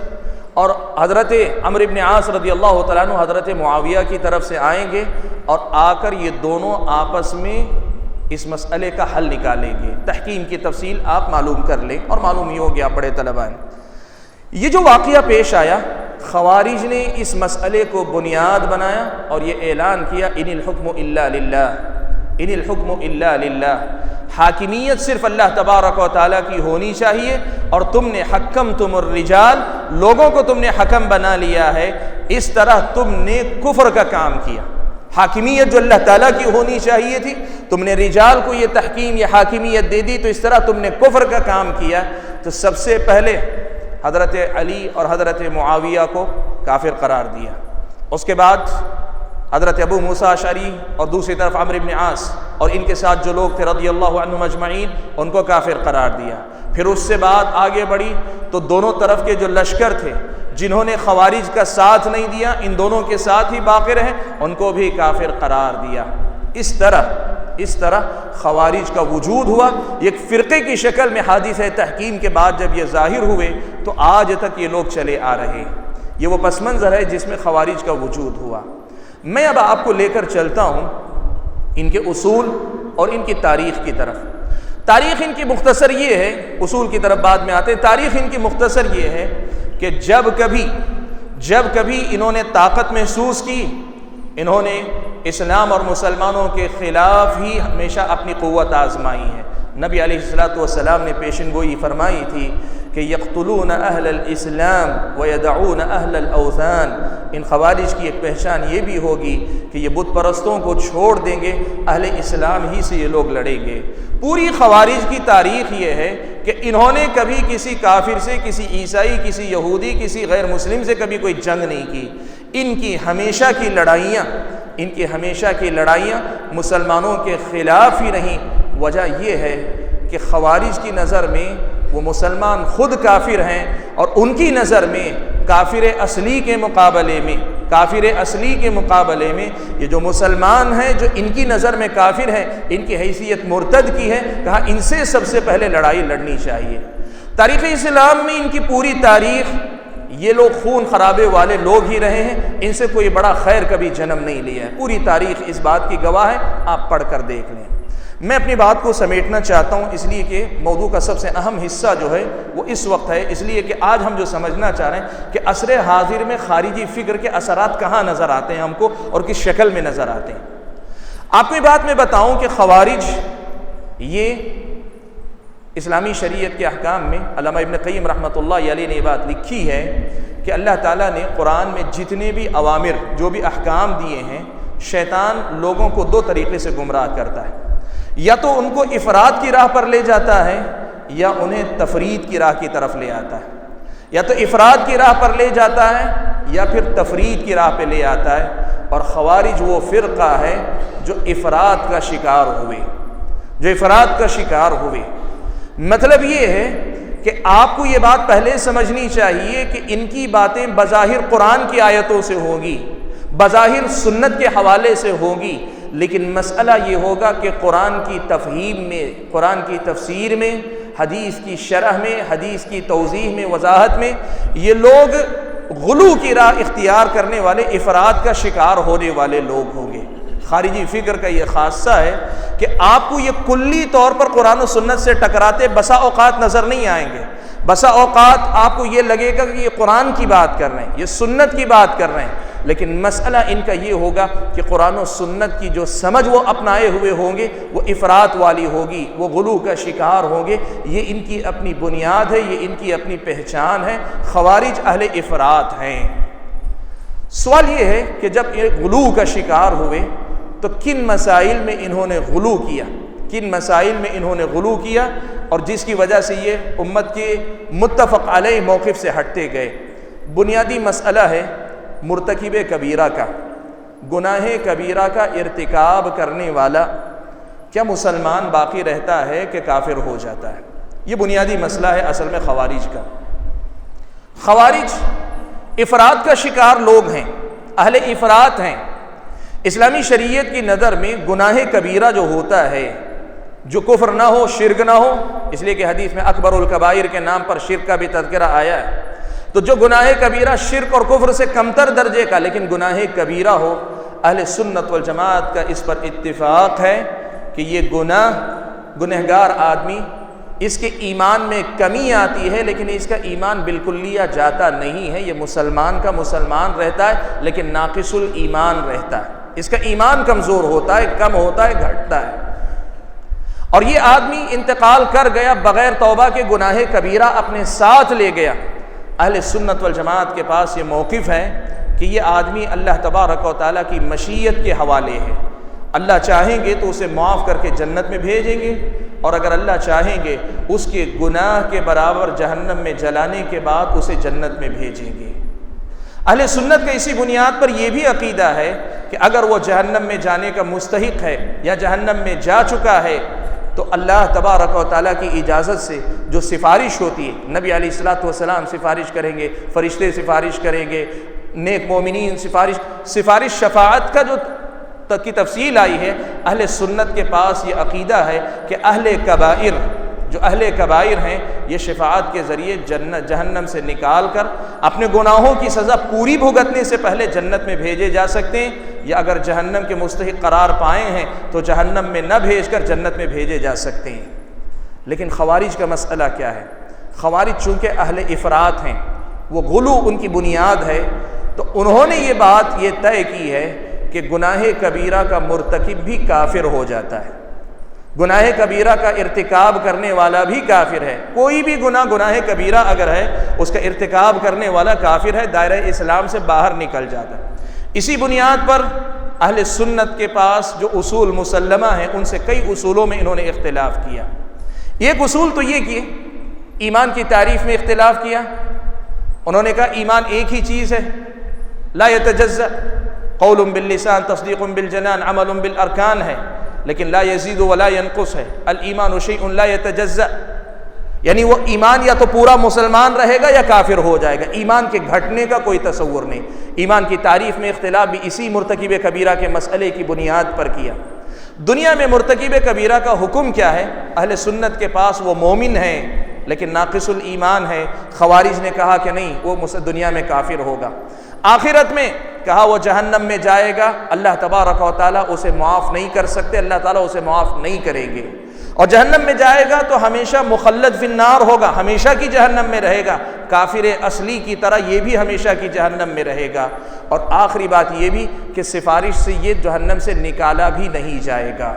اور حضرت عمرو بن عاص رضی اللہ تعالیٰ عنہ حضرت معاویہ کی طرف سے آئیں گے، اور آ کر یہ دونوں آپس میں اس مسئلے کا حل نکالیں گے. تحکیم کی تفصیل آپ معلوم کر لیں، اور معلوم ہی ہو گیا بڑے طلباء ہیں. یہ جو واقعہ پیش آیا، خوارج نے اس مسئلے کو بنیاد بنایا اور یہ اعلان کیا ان الحکم الا للہ، ان الحکم الا للہ، حاکمیت صرف اللہ تبارک و تعالیٰ کی ہونی چاہیے، اور تم نے حکمتم الرجال، لوگوں کو تم نے حکم بنا لیا ہے، اس طرح تم نے کفر کا کام کیا. حاکمیت جو اللہ تعالیٰ کی ہونی چاہیے تھی، تم نے رجال کو یہ تحکیم یہ حاکمیت دے دی، تو اس طرح تم نے کفر کا کام کیا. تو سب سے پہلے حضرت علی اور حضرت معاویہ کو کافر قرار دیا. اس کے بعد حضرت ابو موسیٰ اشعری اور دوسری طرف عمرو بن عاص اور ان کے ساتھ جو لوگ تھے رضی اللہ عنہم اجمعین، ان کو کافر قرار دیا. پھر اس سے بعد آگے بڑھی تو دونوں طرف کے جو لشکر تھے جنہوں نے خوارج کا ساتھ نہیں دیا، ان دونوں کے ساتھ ہی باقی رہے، ان کو بھی کافر قرار دیا. اس طرح خوارج کا وجود ہوا ایک فرقے کی شکل میں. حادثہ تحکیم کے بعد جب یہ ظاہر ہوئے تو آج تک یہ لوگ چلے آ رہے. یہ وہ پس منظر ہے جس میں خوارج کا وجود ہوا. میں اب آپ کو لے کر چلتا ہوں ان کے اصول اور ان کی تاریخ کی طرف. تاریخ ان کی مختصر یہ ہے، اصول کی طرف بعد میں آتے ہیں. تاریخ ان کی مختصر یہ ہے کہ جب کبھی انہوں نے طاقت محسوس کی، انہوں نے اسلام اور مسلمانوں کے خلاف ہی ہمیشہ اپنی قوت آزمائی ہے. نبی علیہ الصلوۃ والسلام نے پیشن گوئی فرمائی تھی کہ یقتلون اہل الاسلام ویدعون اہل الاوثان. ان خوارج کی ایک پہچان یہ بھی ہوگی کہ یہ بت پرستوں کو چھوڑ دیں گے، اہل اسلام ہی سے یہ لوگ لڑیں گے. پوری خوارج کی تاریخ یہ ہے کہ انہوں نے کبھی کسی کافر سے، کسی عیسائی، کسی یہودی، کسی غیر مسلم سے کبھی کوئی جنگ نہیں کی. ان کی ہمیشہ کی لڑائیاں مسلمانوں کے خلاف ہی رہیں. وجہ یہ ہے کہ خوارج کی نظر میں وہ مسلمان خود کافر ہیں، اور ان کی نظر میں کافر اصلی کے مقابلے میں یہ جو مسلمان ہیں جو ان کی نظر میں کافر ہیں، ان کی حیثیت مرتد کی ہے. کہا ان سے سب سے پہلے لڑائی لڑنی چاہیے. تاریخ اسلام میں ان کی پوری تاریخ یہ لوگ خون خرابے والے لوگ ہی رہے ہیں، ان سے کوئی بڑا خیر کبھی جنم نہیں لیا ہے. پوری تاریخ اس بات کی گواہ ہے، آپ پڑھ کر دیکھ لیں. میں اپنی بات کو سمیٹنا چاہتا ہوں، اس لیے کہ موضوع کا سب سے اہم حصہ جو ہے وہ اس وقت ہے، اس لیے کہ آج ہم جو سمجھنا چاہ رہے ہیں کہ عصر حاضر میں خارجی فکر کے اثرات کہاں نظر آتے ہیں ہم کو اور کس شکل میں نظر آتے ہیں. آپ کو یہ بات میں بتاؤں کہ خوارج یہ اسلامی شریعت کے احکام میں علامہ ابن قیم رحمۃ اللہ علیہ نے یہ بات لکھی ہے کہ اللہ تعالیٰ نے قرآن میں جتنے بھی اوامر جو بھی احکام دیے ہیں، شیطان لوگوں کو دو طریقے سے گمراہ کرتا ہے. یا تو ان کو افراد کی راہ پر لے جاتا ہے یا انہیں تفرید کی راہ کی طرف لے آتا ہے، یا تو افراد کی راہ پر لے جاتا ہے یا پھر تفرید کی راہ پہ لے آتا ہے۔ اور خوارج وہ فرقہ ہے جو افراد کا شکار ہوئے، جو افراد کا شکار ہوئے۔ مطلب یہ ہے کہ آپ کو یہ بات پہلے سمجھنی چاہیے کہ ان کی باتیں بظاہر قرآن کی آیتوں سے ہوگی، بظاہر سنت کے حوالے سے ہوگی، لیکن مسئلہ یہ ہوگا کہ قرآن کی تفہیم میں، قرآن کی تفسیر میں، حدیث کی شرح میں، حدیث کی توضیح میں، وضاحت میں یہ لوگ غلو کی راہ اختیار کرنے والے، افراد کا شکار ہونے والے لوگ ہوں گے۔ خارجی فکر کا یہ خاصہ ہے کہ آپ کو یہ کلی طور پر قرآن و سنت سے ٹکراتے بسا اوقات نظر نہیں آئیں گے۔ بسا اوقات آپ کو یہ لگے گا کہ یہ قرآن کی بات کر رہے ہیں، یہ سنت کی بات کر رہے ہیں، لیکن مسئلہ ان کا یہ ہوگا کہ قرآن و سنت کی جو سمجھ وہ اپنائے ہوئے ہوں گے وہ افراط والی ہوگی، وہ غلو کا شکار ہوں گے۔ یہ ان کی اپنی بنیاد ہے، یہ ان کی اپنی پہچان ہے۔ خوارج اہل افراط ہیں۔ سوال یہ ہے کہ جب یہ غلو کا شکار ہوئے تو کن مسائل میں انہوں نے غلو کیا، کن مسائل میں انہوں نے غلو کیا، اور جس کی وجہ سے یہ امت کے متفق علیہ موقف سے ہٹتے گئے۔ بنیادی مسئلہ ہے مرتکب کبیرہ کا، گناہ کبیرہ کا ارتکاب کرنے والا کیا مسلمان باقی رہتا ہے کہ کافر ہو جاتا ہے؟ یہ بنیادی مسئلہ ہے اصل میں خوارج کا۔ خوارج افراد کا شکار لوگ ہیں، اہل افراد ہیں۔ اسلامی شریعت کی نظر میں گناہ کبیرہ جو ہوتا ہے، جو کفر نہ ہو، شرک نہ ہو، اس لیے کہ حدیث میں اکبر الکبائر کے نام پر شرک کا بھی تذکرہ آیا ہے، تو جو گناہ کبیرہ شرک اور کفر سے کمتر درجے کا لیکن گناہ کبیرہ ہو، اہل سنت والجماعت کا اس پر اتفاق ہے کہ یہ گنہگار آدمی، اس کے ایمان میں کمی آتی ہے لیکن اس کا ایمان بالکلیہ جاتا نہیں ہے، یہ مسلمان کا مسلمان رہتا ہے لیکن ناقص الایمان رہتا ہے، اس کا ایمان کمزور ہوتا ہے، کم ہوتا ہے، گھٹتا ہے۔ اور یہ آدمی انتقال کر گیا بغیر توبہ کے، گناہ کبیرہ اپنے ساتھ لے گیا۔ اہل سنت والجماعت کے پاس یہ موقف ہے کہ یہ آدمی اللہ تبارک و تعالیٰ کی مشیت کے حوالے ہے۔ اللہ چاہیں گے تو اسے معاف کر کے جنت میں بھیجیں گے، اور اگر اللہ چاہیں گے اس کے گناہ کے برابر جہنم میں جلانے کے بعد اسے جنت میں بھیجیں گے۔ اہل سنت کا اسی بنیاد پر یہ بھی عقیدہ ہے کہ اگر وہ جہنم میں جانے کا مستحق ہے یا جہنم میں جا چکا ہے تو اللہ تبارک و تعالیٰ کی اجازت سے جو سفارش ہوتی ہے، نبی علیہ الصلوۃ والسلام سفارش کریں گے، فرشتے سفارش کریں گے، نیک مومنین سفارش شفاعت کا جو کی تفصیل آئی ہے، اہل سنت کے پاس یہ عقیدہ ہے کہ اہل کبائر، جو اہل کبائر ہیں، یہ شفاعت کے ذریعے جہنم سے نکال کر اپنے گناہوں کی سزا پوری بھگتنے سے پہلے جنت میں بھیجے جا سکتے ہیں، یا اگر جہنم کے مستحق قرار پائے ہیں تو جہنم میں نہ بھیج کر جنت میں بھیجے جا سکتے ہیں۔ لیکن خوارج کا مسئلہ کیا ہے؟ خوارج چونکہ اہل افراط ہیں، وہ غلو ان کی بنیاد ہے، تو انہوں نے یہ بات یہ طے کی ہے کہ گناہ کبیرہ کا مرتکب بھی کافر ہو جاتا ہے، گناہ کبیرہ کا ارتکاب کرنے والا بھی کافر ہے۔ کوئی بھی گناہ کبیرہ اگر ہے اس کا ارتکاب کرنے والا کافر ہے، دائرہ اسلام سے باہر نکل جاتا ہے۔ اسی بنیاد پر اہل سنت کے پاس جو اصول مسلمہ ہیں ان سے کئی اصولوں میں انہوں نے اختلاف کیا۔ ایک اصول تو یہ کہ ایمان کی تعریف میں اختلاف کیا۔ انہوں نے کہا ایمان ایک ہی چیز ہے، لا یتجزأ، قول باللسان، تصدیق بالجنان، عمل بالارکان ہے، لیکن لا یزید ولا ینقص ہے۔ الایمان شیء لا یتجزأ، یعنی وہ ایمان یا تو پورا مسلمان رہے گا یا کافر ہو جائے گا، ایمان کے گھٹنے کا کوئی تصور نہیں۔ ایمان کی تعریف میں اختلاف بھی اسی مرتکب کبیرہ کے مسئلے کی بنیاد پر کیا۔ دنیا میں مرتکب کبیرہ کا حکم کیا ہے؟ اہل سنت کے پاس وہ مومن ہیں لیکن ناقص الایمان ہے۔ خوارج نے کہا کہ نہیں، وہ دنیا میں کافر ہوگا۔ آخرت میں کہا وہ جہنم میں جائے گا، اللہ تبارک و تعالیٰ اسے معاف نہیں کر سکتے، اللہ تعالیٰ اسے معاف نہیں کریں گے، اور جہنم میں جائے گا تو ہمیشہ مخلد فی النار ہوگا، ہمیشہ کی جہنم میں رہے گا، کافر اصلی کی طرح یہ بھی ہمیشہ کی جہنم میں رہے گا۔ اور آخری بات یہ بھی کہ سفارش سے یہ جہنم سے نکالا بھی نہیں جائے گا۔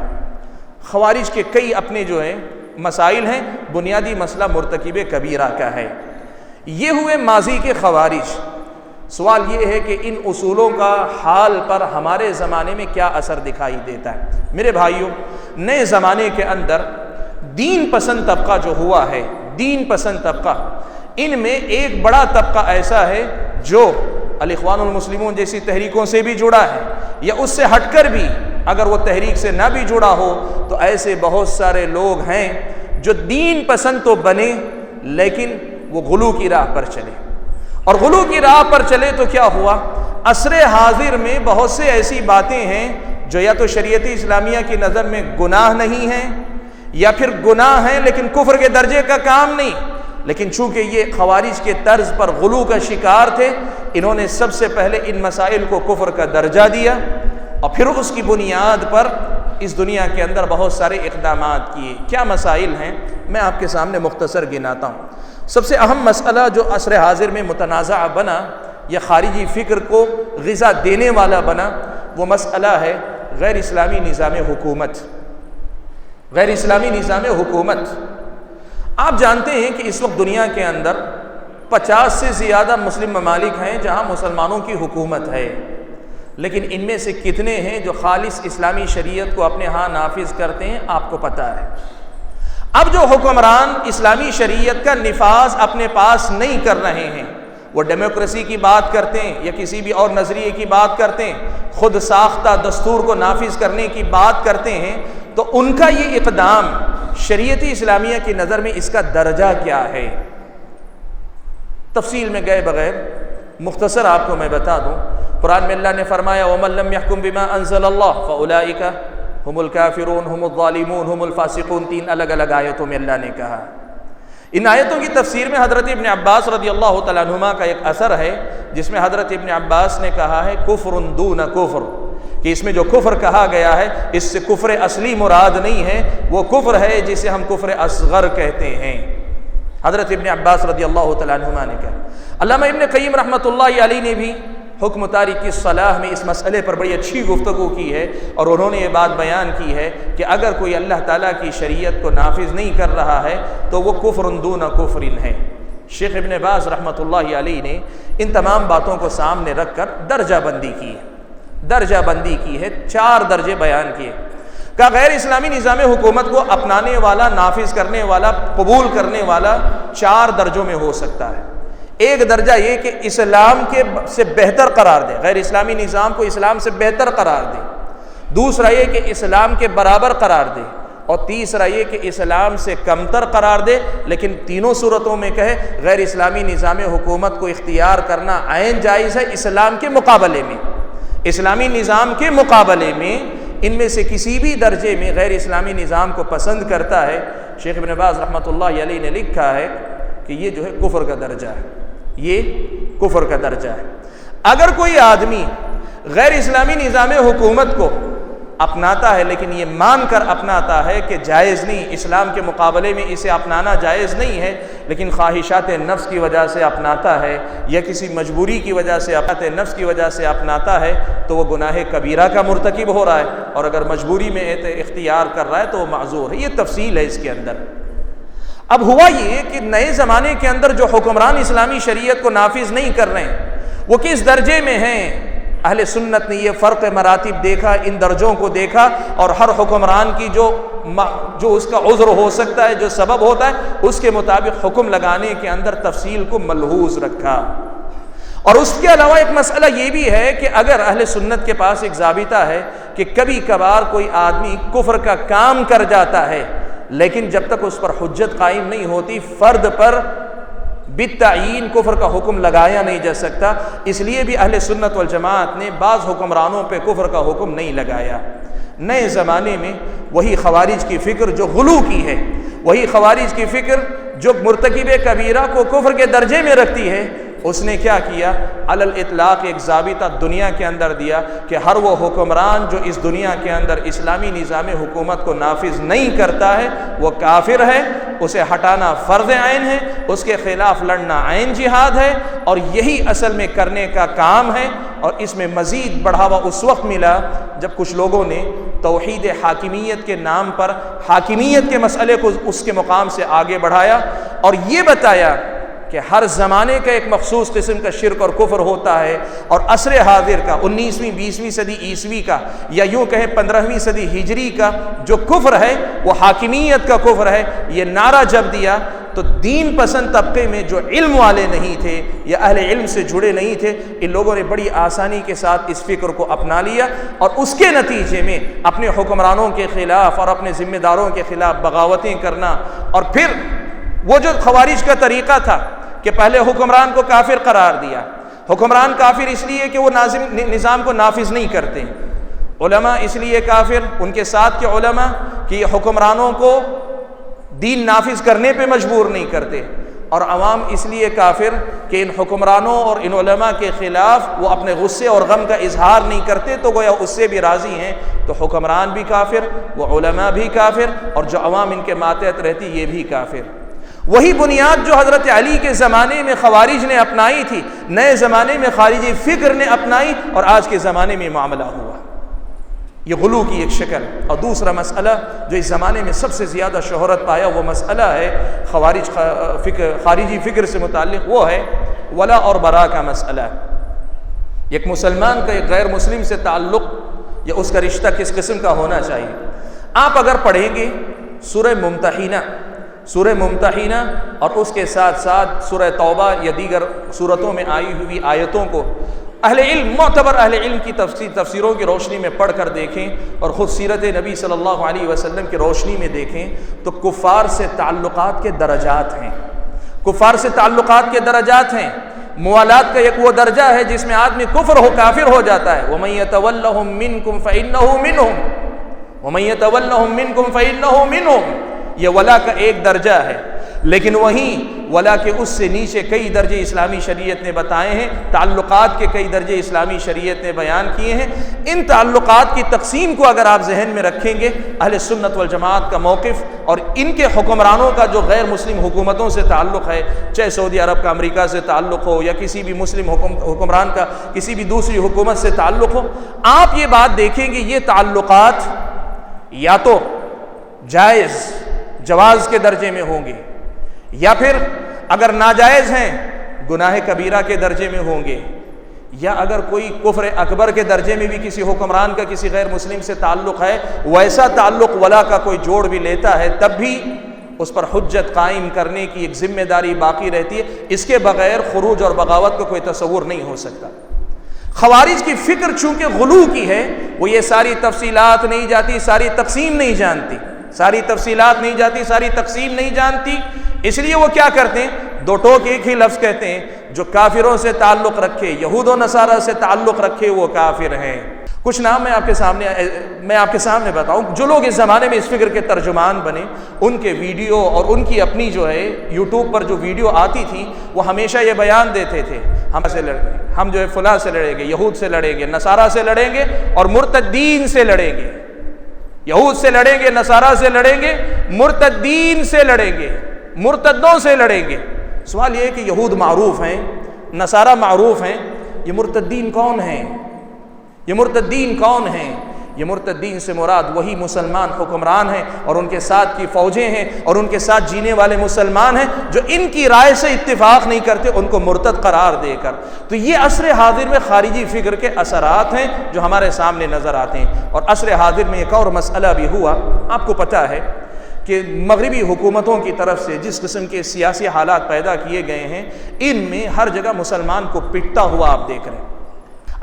خوارج کے کئی اپنے جو ہیں مسائل ہیں، بنیادی مسئلہ مرتکب کبیرہ کا ہے۔ یہ ہوئے ماضی کے خوارج۔ سوال یہ ہے کہ ان اصولوں کا حال پر ہمارے زمانے میں کیا اثر دکھائی دیتا ہے؟ میرے بھائیوں، نئے زمانے کے اندر دین پسند طبقہ جو ہوا ہے، دین پسند طبقہ، ان میں ایک بڑا طبقہ ایسا ہے جو الاخوان المسلمون جیسی تحریکوں سے بھی جڑا ہے، یا اس سے ہٹ کر بھی اگر وہ تحریک سے نہ بھی جڑا ہو تو ایسے بہت سارے لوگ ہیں جو دین پسند تو بنے لیکن وہ غلو کی راہ پر چلے، اور غلو کی راہ پر چلے تو کیا ہوا؟ عصر حاضر میں بہت سے ایسی باتیں ہیں جو یا تو شریعت اسلامیہ کی نظر میں گناہ نہیں ہیں، یا پھر گناہ ہیں لیکن کفر کے درجے کا کام نہیں، لیکن چونکہ یہ خوارج کے طرز پر غلو کا شکار تھے، انہوں نے سب سے پہلے ان مسائل کو کفر کا درجہ دیا، اور پھر اس کی بنیاد پر اس دنیا کے اندر بہت سارے اقدامات کیے۔ کیا مسائل ہیں؟ میں آپ کے سامنے مختصر گناتا ہوں۔ سب سے اہم مسئلہ جو عصر حاضر میں متنازع بنا یا خارجی فکر کو غذا دینے والا بنا، وہ مسئلہ ہے غیر اسلامی نظام حکومت۔ غیر اسلامی نظام حکومت، آپ جانتے ہیں کہ اس وقت دنیا کے اندر 50 سے زیادہ مسلم ممالک ہیں جہاں مسلمانوں کی حکومت ہے، لیکن ان میں سے کتنے ہیں جو خالص اسلامی شریعت کو اپنے ہاں نافذ کرتے ہیں؟ آپ کو پتہ ہے۔ اب جو حکمران اسلامی شریعت کا نفاذ اپنے پاس نہیں کر رہے ہیں، وہ ڈیموکریسی کی بات کرتے ہیں یا کسی بھی اور نظریے کی بات کرتے ہیں، خود ساختہ دستور کو نافذ کرنے کی بات کرتے ہیں، تو ان کا یہ اقدام شریعت اسلامیہ کی نظر میں اس کا درجہ کیا ہے؟ تفصیل میں گئے بغیر مختصر آپ کو میں بتا دوں۔ قرآن میں اللہ نے فرمایا وَمَن لَّمْ يَحْكُم بِمَا أَنزَلَ اللَّهُ فَأُولَٰئِكَ ہم الکافرون ہم الظالمون ہم الفاسقون، 3 الگ الگ آیتوں میں اللہ نے کہا۔ ان آیتوں کی تفسیر میں حضرت ابن عباس رضی اللہ تعالیٰ عنہما کا ایک اثر ہے جس میں حضرت ابن عباس نے کہا ہے کفر دون کفر، کہ اس میں جو کفر کہا گیا ہے اس سے کفر اصلی مراد نہیں ہے، وہ کفر ہے جسے ہم کفر اصغر کہتے ہیں۔ حضرت ابن عباس رضی اللہ تعالیٰ عنہما نے کہا۔ علامہ ابن قیم رحمۃ اللہ علیہ نے بھی حکم تاریک الصلاح میں اس مسئلے پر بڑی اچھی گفتگو کی ہے، اور انہوں نے یہ بات بیان کی ہے کہ اگر کوئی اللہ تعالیٰ کی شریعت کو نافذ نہیں کر رہا ہے تو وہ کفر دون کفر ہے۔ شیخ ابن باز رحمۃ اللہ علیہ نے ان تمام باتوں کو سامنے رکھ کر درجہ بندی کی ہے، درجہ بندی کی ہے، 4 درجے بیان کیے۔ کہ غیر اسلامی نظام حکومت کو اپنانے والا، نافذ کرنے والا، قبول کرنے والا 4 درجوں میں ہو سکتا ہے۔ ایک درجہ یہ کہ اسلام کے سے بہتر قرار دے، غیر اسلامی نظام کو اسلام سے بہتر قرار دے۔ دوسرا یہ کہ اسلام کے برابر قرار دے، اور تیسرا یہ کہ اسلام سے کمتر قرار دے، لیکن تینوں صورتوں میں کہے غیر اسلامی نظام حکومت کو اختیار کرنا عین جائز ہے اسلام کے مقابلے میں۔ اسلامی نظام کے مقابلے میں ان میں سے کسی بھی درجے میں غیر اسلامی نظام کو پسند کرتا ہے، شیخ ابن باز رحمۃ اللہ علیہ نے لکھا ہے کہ یہ جو ہے کفر کا درجہ ہے، یہ کفر کا درجہ ہے۔ اگر کوئی آدمی غیر اسلامی نظام حکومت کو اپناتا ہے لیکن یہ مان کر اپناتا ہے کہ جائز نہیں، اسلام کے مقابلے میں اسے اپنانا جائز نہیں ہے، لیکن خواہشات نفس کی وجہ سے اپناتا ہے یا کسی مجبوری کی وجہ سے نفس کی وجہ سے اپناتا ہے، تو وہ گناہ کبیرہ کا مرتکب ہو رہا ہے، اور اگر مجبوری میں اختیار کر رہا ہے تو وہ معذور ہے۔ یہ تفصیل ہے اس کے اندر۔ اب ہوا یہ کہ نئے زمانے کے اندر جو حکمران اسلامی شریعت کو نافذ نہیں کر رہے ہیں وہ کس درجے میں ہیں؟ اہل سنت نے یہ فرق مراتب دیکھا، ان درجوں کو دیکھا، اور ہر حکمران کی جو اس کا عذر ہو سکتا ہے، جو سبب ہوتا ہے، اس کے مطابق حکم لگانے کے اندر تفصیل کو ملحوظ رکھا۔ اور اس کے علاوہ ایک مسئلہ یہ بھی ہے کہ اگر اہل سنت کے پاس ایک ضابطہ ہے کہ کبھی کبھار کوئی آدمی کفر کا کام کر جاتا ہے، لیکن جب تک اس پر حجت قائم نہیں ہوتی فرد پر بالتعیین کفر کا حکم لگایا نہیں جا سکتا، اس لیے بھی اہل سنت والجماعت نے بعض حکمرانوں پہ کفر کا حکم نہیں لگایا۔ نئے زمانے میں وہی خوارج کی فکر جو غلو کی ہے، وہی خوارج کی فکر جو مرتکب کبیرہ کو کفر کے درجے میں رکھتی ہے، اس نے کیا کیا؟ علی الاطلاق ایک ضابطہ دنیا کے اندر دیا کہ ہر وہ حکمران جو اس دنیا کے اندر اسلامی نظام حکومت کو نافذ نہیں کرتا ہے وہ کافر ہے، اسے ہٹانا فرض عین ہے، اس کے خلاف لڑنا عین جہاد ہے، اور یہی اصل میں کرنے کا کام ہے۔ اور اس میں مزید بڑھاوا اس وقت ملا جب کچھ لوگوں نے توحید حاکمیت کے نام پر حاکمیت کے مسئلے کو اس کے مقام سے آگے بڑھایا اور یہ بتایا کہ ہر زمانے کا ایک مخصوص قسم کا شرک اور کفر ہوتا ہے، اور عصر حاضر کا 19ویں 20ویں صدی عیسوی کا یا یوں کہیں 15ویں صدی ہجری کا جو کفر ہے وہ حاکمیت کا کفر ہے۔ یہ نعرہ جب دیا تو دین پسند طبقے میں جو علم والے نہیں تھے یا اہل علم سے جڑے نہیں تھے، ان لوگوں نے بڑی آسانی کے ساتھ اس فکر کو اپنا لیا، اور اس کے نتیجے میں اپنے حکمرانوں کے خلاف اور اپنے ذمہ داروں کے خلاف بغاوتیں کرنا، اور پھر وہ جو خوارج کا طریقہ تھا کہ پہلے حکمران کو کافر قرار دیا۔ حکمران کافر اس لیے کہ وہ نظام کو نافذ نہیں کرتے، علماء اس لیے کافر ان کے ساتھ کے علماء کہ یہ حکمرانوں کو دین نافذ کرنے پہ مجبور نہیں کرتے، اور عوام اس لیے کافر کہ ان حکمرانوں اور ان علماء کے خلاف وہ اپنے غصے اور غم کا اظہار نہیں کرتے، تو گویا اس سے بھی راضی ہیں، تو حکمران بھی کافر، وہ علماء بھی کافر، اور جو عوام ان کے ماتحت رہتی یہ بھی کافر۔ وہی بنیاد جو حضرت علی کے زمانے میں خوارج نے اپنائی تھی، نئے زمانے میں خارجی فکر نے اپنائی، اور آج کے زمانے میں معاملہ ہوا۔ یہ غلو کی ایک شکل۔ اور دوسرا مسئلہ جو اس زمانے میں سب سے زیادہ شہرت پایا وہ مسئلہ ہے خارجی فکر سے متعلق، وہ ہے ولا اور برا کا مسئلہ۔ ایک مسلمان کا ایک غیر مسلم سے تعلق یا اس کا رشتہ کس قسم کا ہونا چاہیے۔ آپ اگر پڑھیں گے سورہ ممتحنہ اور اس کے ساتھ ساتھ سورہ توبہ یا دیگر سورتوں میں آئی ہوئی آیتوں کو معتبر اہل علم کی تفسیروں کی روشنی میں پڑھ کر دیکھیں، اور خود سیرت نبی صلی اللہ علیہ وسلم کی روشنی میں دیکھیں، تو کفار سے تعلقات کے درجات ہیں۔ کفار سے تعلقات کے درجات ہیں۔ موالات کا ایک وہ درجہ ہے جس میں آدمی کافر ہو جاتا ہے، وَمَن يَتَوَلَّهُم مِّنكُمْ فَإِنَّهُ مِنْهُمْ وَمَن يَتَوَلَّهُم مِّنكُمْ فَإِنَّهُ مِنْهُمْ۔ یہ ولا کا ایک درجہ ہے، لیکن وہیں ولا کے اس سے نیچے کئی درجے اسلامی شریعت نے بتائے ہیں، تعلقات کے کئی درجے اسلامی شریعت نے بیان کیے ہیں۔ ان تعلقات کی تقسیم کو اگر آپ ذہن میں رکھیں گے، اہل سنت والجماعت کا موقف اور ان کے حکمرانوں کا جو غیر مسلم حکومتوں سے تعلق ہے، چاہے سعودی عرب کا امریکہ سے تعلق ہو یا کسی بھی مسلم حکمران کا کسی بھی دوسری حکومت سے تعلق ہو، آپ یہ بات دیکھیں گے یہ تعلقات یا تو جواز کے درجے میں ہوں گے، یا پھر اگر ناجائز ہیں گناہ کبیرہ کے درجے میں ہوں گے، یا اگر کوئی کفر اکبر کے درجے میں بھی کسی حکمران کا کسی غیر مسلم سے تعلق ہے، ویسا تعلق ولا کا کوئی جوڑ بھی لیتا ہے، تب بھی اس پر حجت قائم کرنے کی ایک ذمہ داری باقی رہتی ہے۔ اس کے بغیر خروج اور بغاوت کا کوئی تصور نہیں ہو سکتا۔ خوارج کی فکر چونکہ غلو کی ہے، وہ یہ ساری تفصیلات نہیں جاتی، ساری تقسیم نہیں جانتی، ساری تقسیم نہیں جانتی، اس لیے وہ کیا کرتے ہیں، دو ٹوک ایک ہی لفظ کہتے ہیں، جو کافروں سے تعلق رکھے، یہود و نصارہ سے تعلق رکھے وہ کافر ہیں۔ کچھ نام میں آپ کے سامنے بتاؤں، جو لوگ اس زمانے میں اس فکر کے ترجمان بنے، ان کے ویڈیو اور ان کی اپنی جو ہے یوٹیوب پر جو ویڈیو آتی تھی، وہ ہمیشہ یہ بیان دیتے تھے، ہم جو ہے فلاں سے لڑیں گے، یہود سے لڑیں گے، نصارہ سے لڑیں گے، اور مرتدین سے لڑیں گے۔ یہود سے لڑیں گے، نصارہ سے لڑیں گے، مرتدین سے لڑیں گے، مرتدوں سے لڑیں گے۔ سوال یہ ہے کہ یہود معروف ہیں، نصارہ معروف ہیں، یہ مرتدین کون ہیں؟ یہ مرتدین سے مراد وہی مسلمان حکمران ہیں اور ان کے ساتھ کی فوجیں ہیں اور ان کے ساتھ جینے والے مسلمان ہیں جو ان کی رائے سے اتفاق نہیں کرتے، ان کو مرتد قرار دے کر۔ تو یہ عصر حاضر میں خارجی فکر کے اثرات ہیں جو ہمارے سامنے نظر آتے ہیں۔ اور عصر حاضر میں ایک اور مسئلہ بھی ہوا، آپ کو پتہ ہے کہ مغربی حکومتوں کی طرف سے جس قسم کے سیاسی حالات پیدا کیے گئے ہیں، ان میں ہر جگہ مسلمان کو پٹتا ہوا آپ دیکھ رہے ہیں۔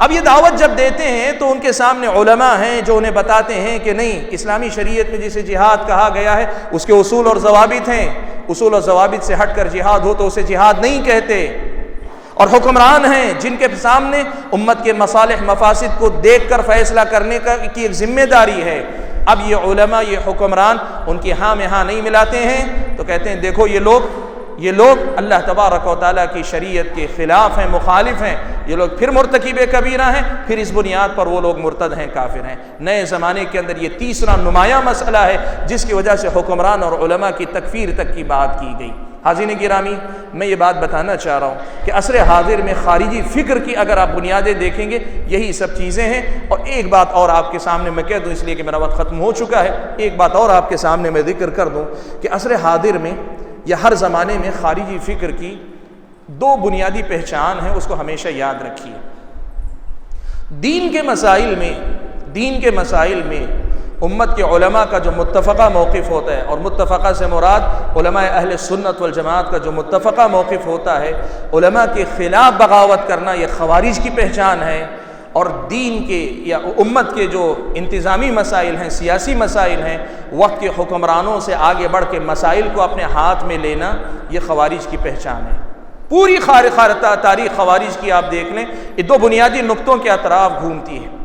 اب یہ دعوت جب دیتے ہیں تو ان کے سامنے علماء ہیں جو انہیں بتاتے ہیں کہ نہیں، اسلامی شریعت میں جسے جہاد کہا گیا ہے اس کے اصول اور ضوابط ہیں، اصول اور ضوابط سے ہٹ کر جہاد ہو تو اسے جہاد نہیں کہتے۔ اور حکمران ہیں جن کے سامنے امت کے مصالح مفاسد کو دیکھ کر فیصلہ کرنے کی ایک ذمہ داری ہے۔ اب یہ علماء، یہ حکمران ان کی ہاں میں ہاں نہیں ملاتے ہیں تو کہتے ہیں دیکھو یہ لوگ اللہ تبارک و تعالیٰ کی شریعت کے خلاف ہیں، مخالف ہیں، یہ لوگ پھر مرتکب کبیرہ ہیں، پھر اس بنیاد پر وہ لوگ مرتد ہیں، کافر ہیں۔ نئے زمانے کے اندر یہ تیسرا نمایاں مسئلہ ہے جس کی وجہ سے حکمران اور علماء کی تکفیر تک کی بات کی گئی۔ حاضرین گرامی، میں یہ بات بتانا چاہ رہا ہوں کہ عصر حاضر میں خارجی فکر کی اگر آپ بنیادیں دیکھیں گے یہی سب چیزیں ہیں۔ اور ایک بات اور آپ کے سامنے میں کہہ دوں، اس لیے کہ میرا وقت ختم ہو چکا ہے، ایک بات اور آپ کے سامنے میں ذکر کر دوں کہ عصر حاضر میں یا ہر زمانے میں خارجی فکر کی دو بنیادی پہچان ہیں، اس کو ہمیشہ یاد رکھیے۔ دین کے مسائل میں امت کے علماء کا جو متفقہ موقف ہوتا ہے، اور متفقہ سے مراد علماء اہل سنت والجماعت کا جو متفقہ موقف ہوتا ہے، علماء کے خلاف بغاوت کرنا یہ خوارج کی پہچان ہے، اور دین کے یا امت کے جو انتظامی مسائل ہیں، سیاسی مسائل ہیں، وقت کے حکمرانوں سے آگے بڑھ کے مسائل کو اپنے ہاتھ میں لینا، یہ خوارج کی پہچان ہے۔ پوری تاریخ خوارج کی آپ دیکھ لیں، یہ دو بنیادی نقطوں کے اطراف گھومتی ہے۔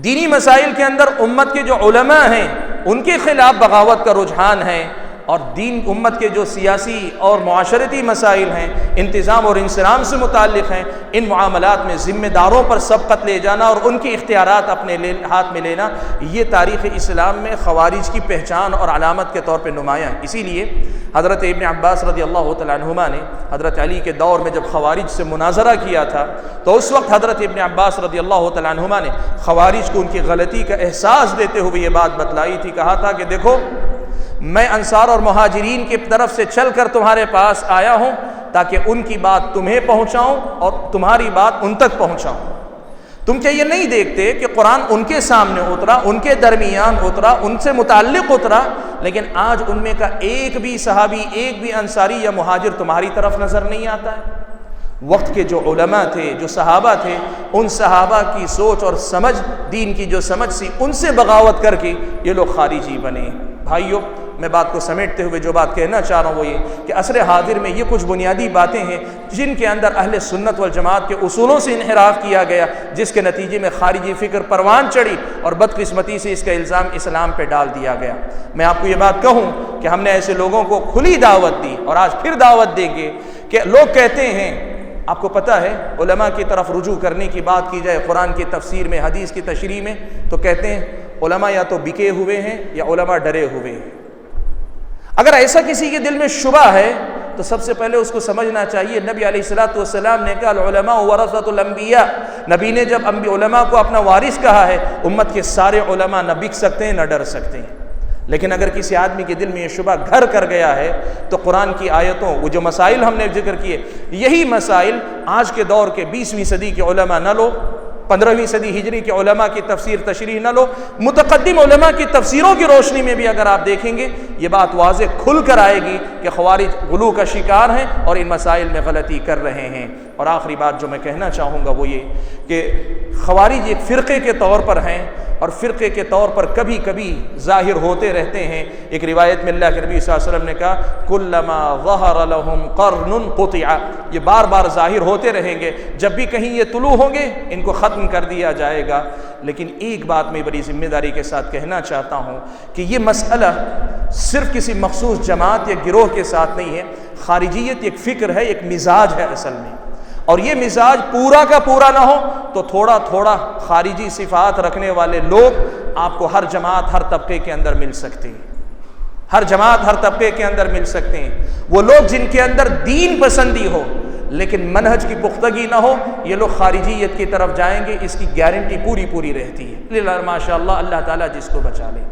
دینی مسائل کے اندر امت کے جو علماء ہیں ان کے خلاف بغاوت کا رجحان ہے، اور امت کے جو سیاسی اور معاشرتی مسائل ہیں، انتظام اور انصرام سے متعلق ہیں، ان معاملات میں ذمہ داروں پر سبقت لے جانا اور ان کے اختیارات اپنے ہاتھ میں لینا، یہ تاریخ اسلام میں خوارج کی پہچان اور علامت کے طور پہ نمایاں ہے۔ اسی لیے حضرت ابن عباس رضی اللہ تعالیٰ عنہما نے حضرت علی کے دور میں جب خوارج سے مناظرہ کیا تھا، تو اس وقت حضرت ابن عباس رضی اللہ تعالیٰ عنہما نے خوارج کو ان کی غلطی کا احساس دیتے ہوئے یہ بات بتلائی تھی، کہا تھا کہ دیکھو، میں انصار اور مہاجرین کی طرف سے چل کر تمہارے پاس آیا ہوں تاکہ ان کی بات تمہیں پہنچاؤں اور تمہاری بات ان تک پہنچاؤں۔ تم کیا یہ نہیں دیکھتے کہ قرآن ان کے سامنے اترا، ان کے درمیان اترا، ان سے متعلق اترا، لیکن آج ان میں کا ایک بھی صحابی، ایک بھی انصاری یا مہاجر تمہاری طرف نظر نہیں آتا ہے؟ وقت کے جو علماء تھے، جو صحابہ تھے، ان صحابہ کی سوچ اور سمجھ، دین کی جو سمجھ سی، ان سے بغاوت کر کے یہ لوگ خارجی بنے۔ بھائیو، میں بات کو سمیٹتے ہوئے جو بات کہنا چاہ رہا ہوں وہ یہ کہ عصر حاضر میں یہ کچھ بنیادی باتیں ہیں جن کے اندر اہل سنت والجماعت کے اصولوں سے انحراف کیا گیا، جس کے نتیجے میں خارجی فکر پروان چڑھی اور بدقسمتی سے اس کا الزام اسلام پہ ڈال دیا گیا۔ میں آپ کو یہ بات کہوں کہ ہم نے ایسے لوگوں کو کھلی دعوت دی اور آج پھر دعوت دیں گے کہ لوگ کہتے ہیں، آپ کو پتہ ہے علماء کی طرف رجوع کرنے کی بات کی جائے قرآن کی تفسیر میں، حدیث کی تشریح میں، تو کہتے ہیں علماء یا تو بکے ہوئے ہیں یا علماء ڈرے ہوئے ہیں۔ اگر ایسا کسی کے دل میں شبہ ہے تو سب سے پہلے اس کو سمجھنا چاہیے، نبی علیہ الصلوۃ والسلام نے کہا العلماء ورثۃ الانبیاء، نبی نے جب علماء کو اپنا وارث کہا ہے، امت کے سارے علماء نہ بک سکتے ہیں نہ ڈر سکتے ہیں۔ لیکن اگر کسی آدمی کے دل میں یہ شبہ گھر کر گیا ہے تو قرآن کی آیتوں، وہ جو مسائل ہم نے ذکر کیے، یہی مسائل آج کے دور کے 20ویں صدی کے علماء نہ لو، 15ویں صدی ہجری کے علماء کی تفسیر تشریح نہ لو، متقدم علماء کی تفسیروں کی روشنی میں بھی اگر آپ دیکھیں گے، یہ بات واضح کھل کر آئے گی کہ خوارج غلو کا شکار ہیں اور ان مسائل میں غلطی کر رہے ہیں۔ اور آخری بات جو میں کہنا چاہوں گا وہ یہ کہ خوارج ایک فرقے کے طور پر ہیں اور فرقے کے طور پر کبھی کبھی ظاہر ہوتے رہتے ہیں۔ ایک روایت میں اللہ کے نبی صلی اللہ علیہ وسلم نے کہا کلما ظہر لهم قرن قطع، یہ بار بار ظاہر ہوتے رہیں گے، جب بھی کہیں یہ طلوع ہوں گے ان کو ختم کر دیا جائے گا۔ لیکن ایک بات میں بڑی ذمہ داری کے ساتھ کہنا چاہتا ہوں کہ یہ مسئلہ صرف کسی مخصوص جماعت یا گروہ کے ساتھ نہیں ہے۔ خارجیت ایک فکر ہے، ایک مزاج ہے اصل میں، اور یہ مزاج پورا کا پورا نہ ہو تو تھوڑا تھوڑا خارجی صفات رکھنے والے لوگ آپ کو ہر جماعت ہر طبقے کے اندر مل سکتے ہیں، ہر جماعت ہر طبقے کے اندر مل سکتے ہیں۔ وہ لوگ جن کے اندر دین پسندی ہو لیکن منہج کی پختگی نہ ہو، یہ لوگ خارجیت کی طرف جائیں گے، اس کی گارنٹی پوری رہتی ہے۔ ماشاء اللہ، اللہ تعالیٰ جس کو بچا لے۔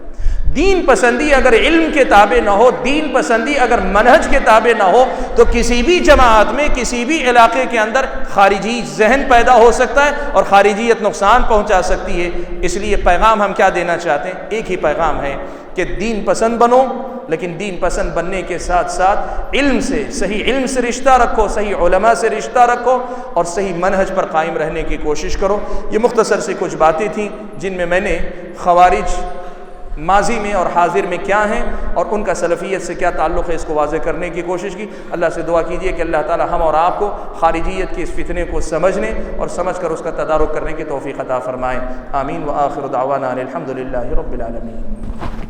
دین پسندی اگر علم کے تابع نہ ہو، دین پسندی اگر منہج کے تابع نہ ہو، تو کسی بھی جماعت میں، کسی بھی علاقے کے اندر خارجی ذہن پیدا ہو سکتا ہے اور خارجیت نقصان پہنچا سکتی ہے۔ اس لیے پیغام ہم کیا دینا چاہتے ہیں؟ ایک ہی پیغام ہے کہ دین پسند بنو، لیکن دین پسند بننے کے ساتھ ساتھ علم سے، صحیح علم سے رشتہ رکھو، صحیح علماء سے رشتہ رکھو اور صحیح منہج پر قائم رہنے کی کوشش کرو۔ یہ مختصر سی کچھ باتیں تھیں جن میں نے خوارج ماضی میں اور حاضر میں کیا ہیں اور ان کا سلفیت سے کیا تعلق ہے اس کو واضح کرنے کی کوشش کی۔ اللہ سے دعا کیجیے کہ اللہ تعالی ہم اور آپ کو خارجیت کے اس فتنے کو سمجھنے اور سمجھ کر اس کا تدارک کرنے کی توفیق عطا فرمائے۔ آمین۔ وآخر دعوانا الحمد للہ رب العالمین۔